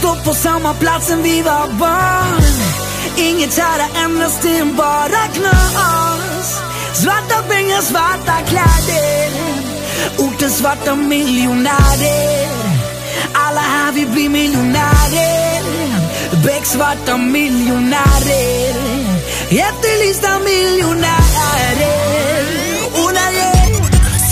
Stå på samma plats sen vi var barn. Inget här har ändrats, det är bara knas. Svarta pengar, svarta kläder. Ortens svarta miljonärer. Alla här vill bli miljonärer. Becksvarta miljonärer. Efterlysta miljonärer.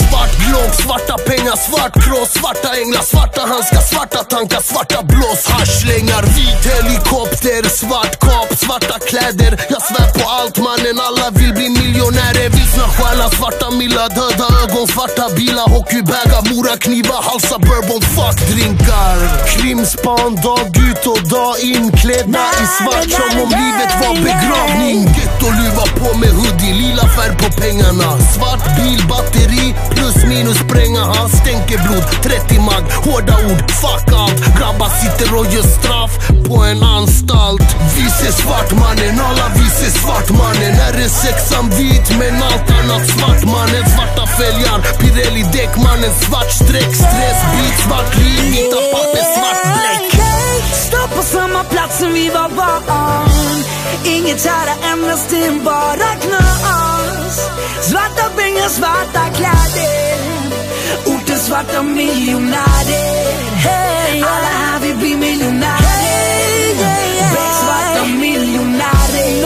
Svart glögg, svarta pengar, svart kross, svarta änglar, svarta handskar, svarta tankar, svarta blås, haschlängar, vit helikopter, svart kap, svarta kläder. Jag svär på allt mannen, alla vill bli miljonärer. Vilsna stjärna, svarta millar, döda ögon, svarta bilar, hockeybägar, moraknivar, halsa bourbon, fuck drinkar. Krimspan, dag ut och dag in, klädda i svart som om livet var begravning. Gettoluva på med hoodie, lila färg på pengarna, svart bil, batteri, plus minus spränga, han stänker blod, 30 mag, hårda ord, fuck allt. Grabbar sitter och gör straff på en anstalt. Vi ser svart mannen, alla vi ser svart mannen. Här är sexan vit men allt annat svart mannen. Svarta fälgar, Pirelli däck mannen, svart streck, stressbit, svart liv, vita papper, svart bläck. Stå på samma plats som vi var barn. Inget här har ändrats, det är bara knas. Svarta pengar, svarta kläder. Ortens svarta miljonärer. Alla här vill bli miljonärer. Becksvarta miljonärer.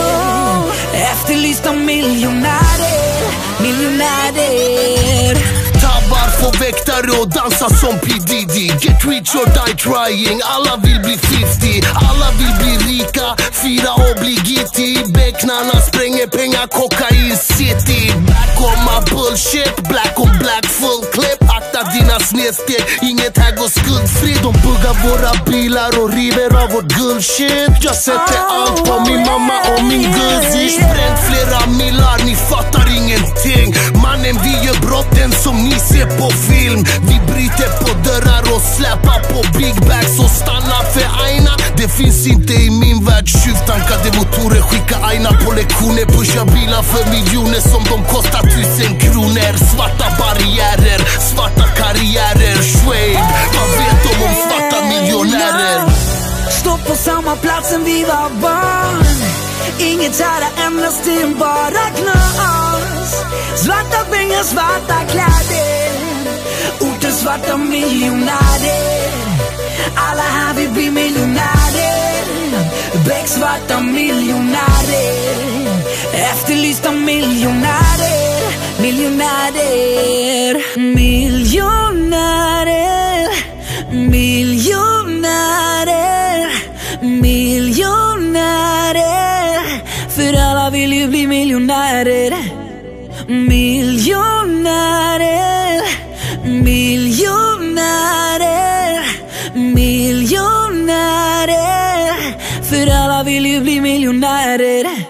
Efterlysta miljonärer. Miljonärer. Tabbar får väktare och dansa som P. Diddy. Get rich or die trying, alla vill bli 50. Alla vill bli rika, fira och bli gitty. Becknarna spränger pengar, kokain city. Back on my bullshit, black on black full clip. Akta dina snedsteg, inget här går skuldfri. De buggar våra bilar och river av vårt guldshit. Jag sätter allt på min mamma och min guzzish. Bränt flera millar, ni fattar ingenting. Mannen vi gör brotten som ni ser på film. Vi bryter på dörrar och släpar på big bags och stannar för aina. Det finns inte i min värld tjuvtankade motorer. Skicka aina på lektioner, pusha bilar för miljoner som de kostar 1000 kronor. Svarta barriärer, svarta karriärer, Schwade. Vad vet de om svarta miljonärer? Stå på samma plats sen vi var barn. Inget här har ändrats, det är bara knas. Svarta pengar, svarta kläder. Ortens svarta miljonärer. Alla här vill bli miljonärer. Becksvarta miljonärer. Efterlysta miljonärer. Miljonärer. Miljonärer. Miljonärer. Miljonärer. För alla vill ju bli miljonärer. Miljonärer. Miljonärer. Miljonärer. För alla vill ju bli miljonärer.